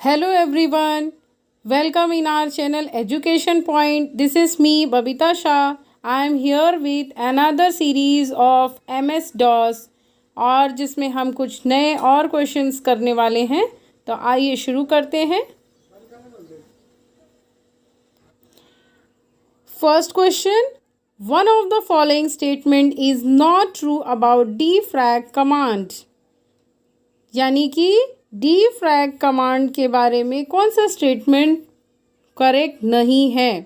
Hello everyone, welcome in our channel Education Point. This is me Babita Shah. I am here with another series of MS DOS और जिसमें हम कुछ नए और questions करने वाले हैं। तो आइए शुरू करते हैं। First question, one of the following statement is not true about dfrag command. यानी कि dfrag कमांड के बारे में कौन सा स्टेटमेंट करेक्ट नहीं है।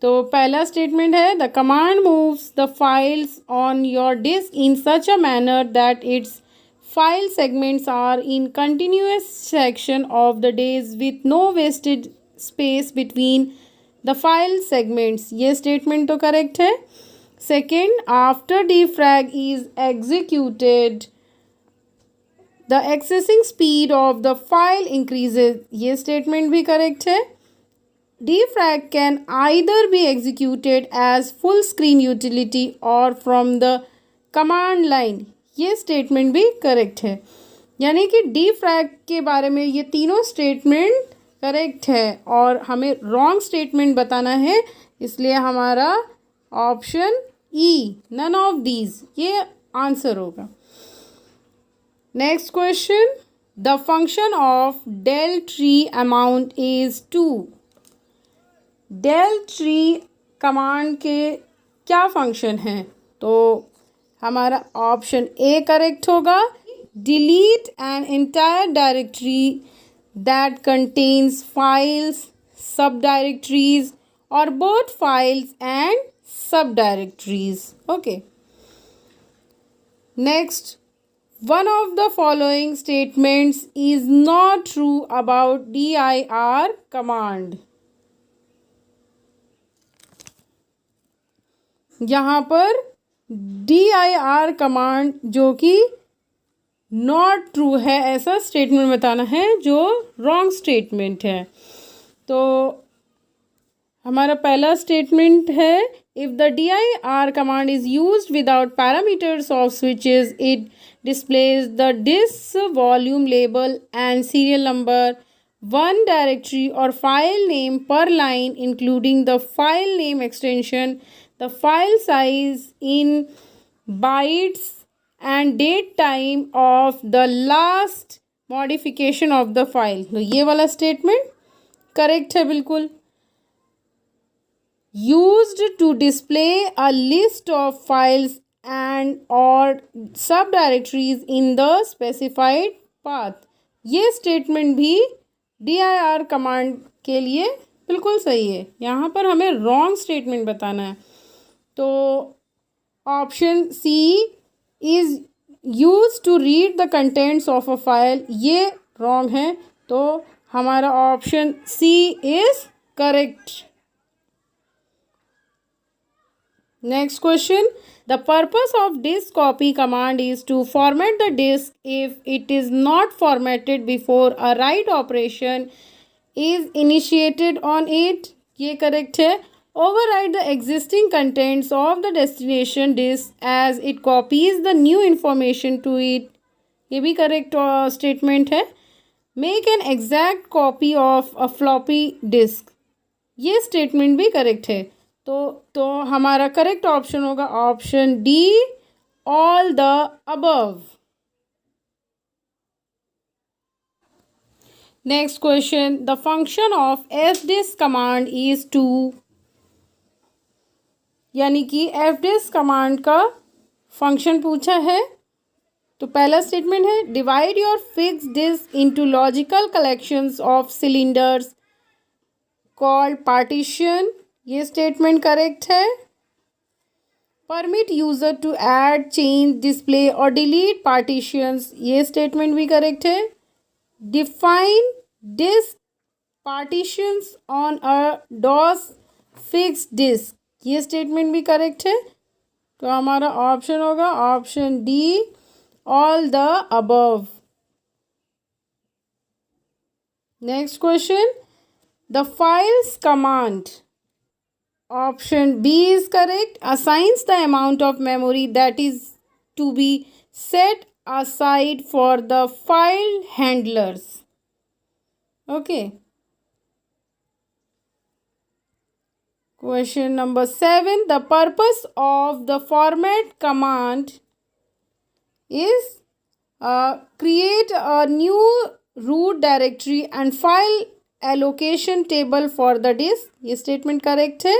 तो पहला स्टेटमेंट है the command moves the files on your disk in such a manner that its file segments are in continuous section of the days with no wasted space between the file segments. ये statement तो correct है। Second, after dfrag is executed the accessing speed of the file increases. ये statement भी correct है। dfrag can either be executed as full screen utility और from the command line. ये statement भी correct है। यानी कि dfrag के बारे में ये तीनों स्टेटमेंट करेक्ट है और हमें रॉन्ग स्टेटमेंट बताना है, इसलिए हमारा option E none of these ये आंसर होगा। Next question, the function of del tree amount is 2। del tree command के क्या फंक्शन है? तो हमारा ऑप्शन ए करेक्ट होगा। Delete an entire directory that contains files, subdirectories और both files and subdirectories. Okay, next, one of the following statements is not true about dir command। यहाँ पर dir command जो कि not true है ऐसा statement बताना है, जो रॉन्ग स्टेटमेंट है। तो हमारा पहला स्टेटमेंट है if the dir command is used without parameters of switches it displays the disk volume label and serial number, one directory or file name per line including the file name extension, the file size in bytes and date time of the last modification of the file। तो ये वाला statement correct है बिल्कुल। used to display a list of files and or subdirectories in the specified path। ये statement भी dir command के लिए बिल्कुल सही है। यहाँ पर हमें रॉन्ग स्टेटमेंट बताना है। तो option C is use to read the contents of a file, ये रॉन्ग है। तो हमारा option C is correct. Next question, the purpose of disk copy command is to format the disk if it is not formatted before a write operation is initiated on it। ये correct है। Overwrite the existing contents of the destination disk as it copies the new information to it। ये भी correct statement है। Make an exact copy of a floppy disk। ये statement भी correct है। तो हमारा करेक्ट ऑप्शन होगा option D, all the above. Next question, the function of fdisk command is to. यानी कि fdisk कमांड का फंक्शन पूछा है। तो पहला स्टेटमेंट है divide your fix disk into logical collections of cylinders called partition. ये स्टेटमेंट करेक्ट है। Permit user to add, change, display और डिलीट पार्टीशंस, ये स्टेटमेंट भी करेक्ट है। Define disk partitions on a DOS fixed disk, ये statement भी correct है। तो हमारा ऑप्शन होगा option D, all the above. Next question, the files command, option B is correct, assigns the amount of memory that is to be set aside for the file handlers। Okay, question number 7. The purpose of the format command is create a new root directory and file allocation table for the disk. ये statement correct है.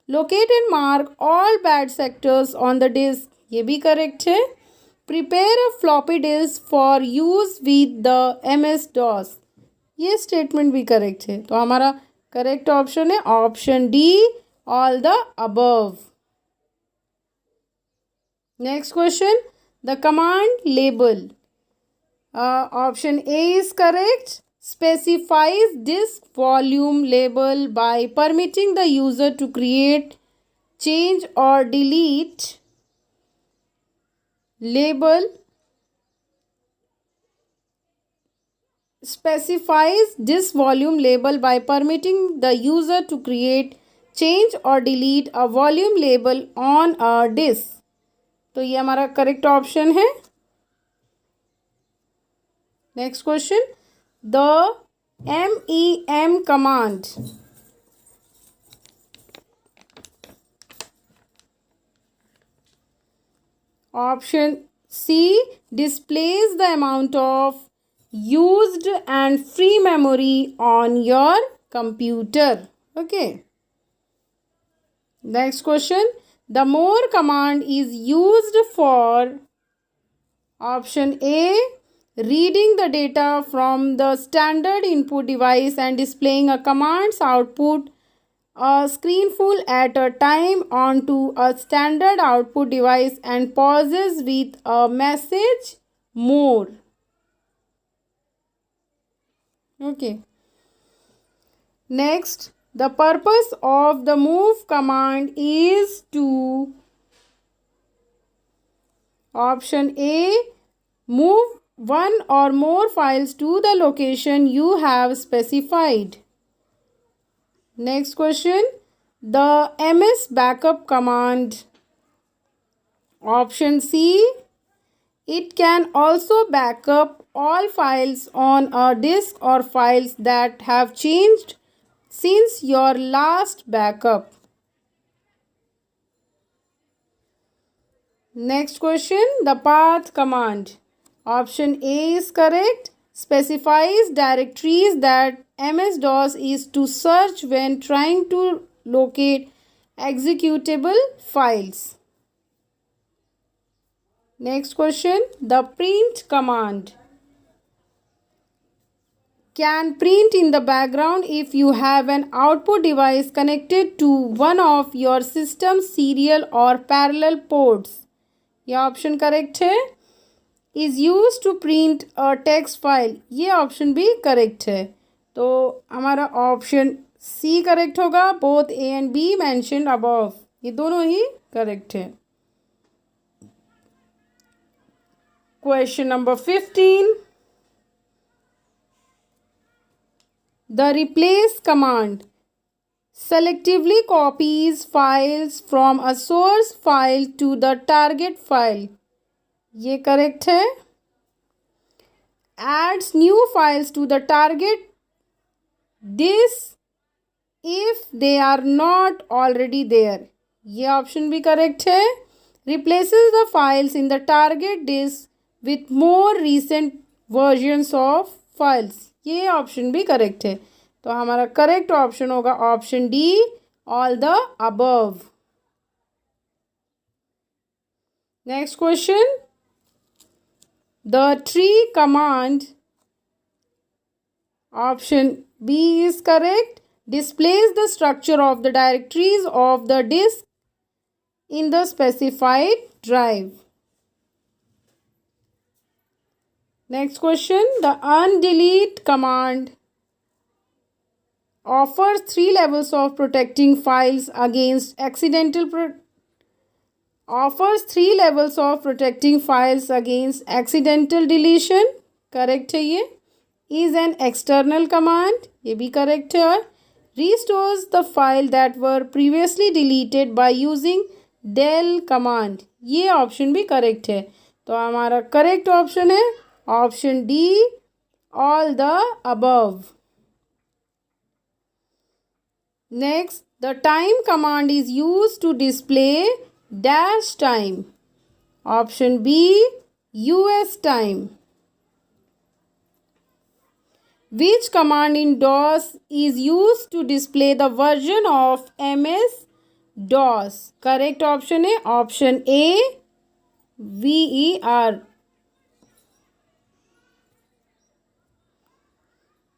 Locate and mark all bad sectors on the disk. ये भी correct है. Prepare a floppy disk for use with the MS-DOS. ये statement भी correct है. तो हमारा correct option है option D, all the above. Next question, the command label. Option A is correct. Specifies disk volume label by permitting the user to create, change or delete label. Specifies disk volume label by permitting the user to create, change or delete a volume label on a disk. तो ये हमारा correct option है. Next question, the MEM command. Option C displays the amount of used and free memory on your computer. Okay. Next question, the more command is used for. Option A, reading the data from the standard input device and displaying a command's output a screenful at a time onto a standard output device and pauses with a message more. Okay. Next, the purpose of the move command is to. Option A, move one or more files to the location you have specified. Next question, the MS backup command. Option C, it can also back up all files on a disk or files that have changed since your last backup. Next question, the path command. Option A is correct. Specifies directories that MS-DOS is to search when trying to locate executable files. Next question, the print command. Can print in the background if you have an output device connected to one of your system's serial or parallel ports. यह option correct है. Is use to print a text file, ये option भी correct है. तो हमारा option C correct होगा. Both A and B mentioned above, ये दोनों ही करेक्ट है. Question number 15. The replace command selectively copies files from a source file to the target file. ये करेक्ट है. Adds new files to the target disk if they are not already there. ये option भी correct है. Replaces the files in the target disk with more recent versions of files. ये option भी correct है. तो हमारा correct option होगा option D, all the above. Next question, the tree command. Option B is correct. Displays the structure of the directories of the disk in the specified drive. Next question, the undelete command offers 3 levels of protecting files against accidental deletion. Correct है ये. Is an external command, ये भी correct है. और restores the file that were previously deleted by using del command, ये option भी correct है. तो हमारा करेक्ट ऑप्शन है option D, all the above. Next, the time command is used to display dash time. Option B, US time. Which command in DOS is used to display the version of MS DOS? Correct option है option A, VER.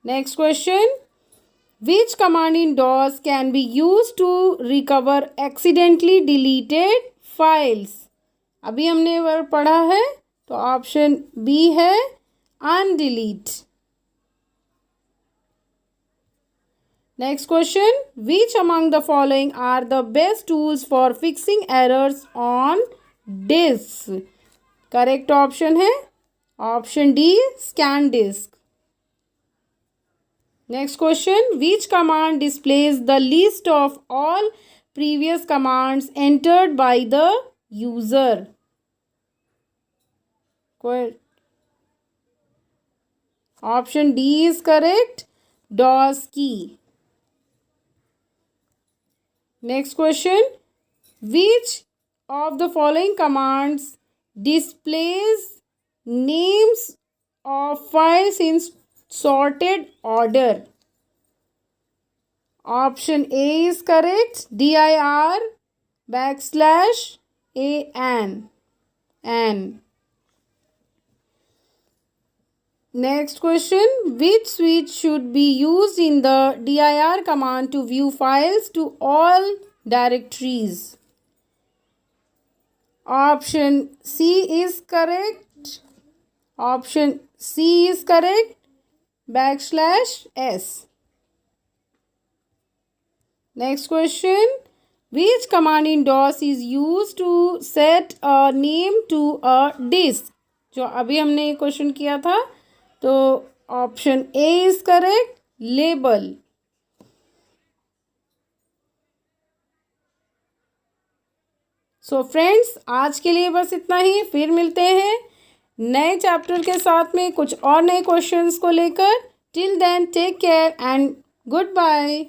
Next question. Which command in DOS can be used to recover accidentally deleted files? अभी हमने word पढ़ा है तो option B है अनडिलीट. Next question. Which among the following are the best tools for fixing errors on disks? Correct option है option D, ScanDisk. Next question. Which command displays the list of all previous commands entered by the user? Option D is correct. DOS key. Next question. Which of the following commands displays names of files in sorted order? Option A is correct. dir /an. Next question. Which switch should be used in the dir command to view files to all directories? Option C is correct. Option C is correct. /s. Next question. Which command in DOS is used to set a name to a disk? जो अभी हमने ये question किया था तो option A is correct, label. So friends, आज के लिए बस इतना ही. फिर मिलते हैं नए चैप्टर के साथ में कुछ और नए क्वेश्चंस को लेकर. Till then take care and good bye.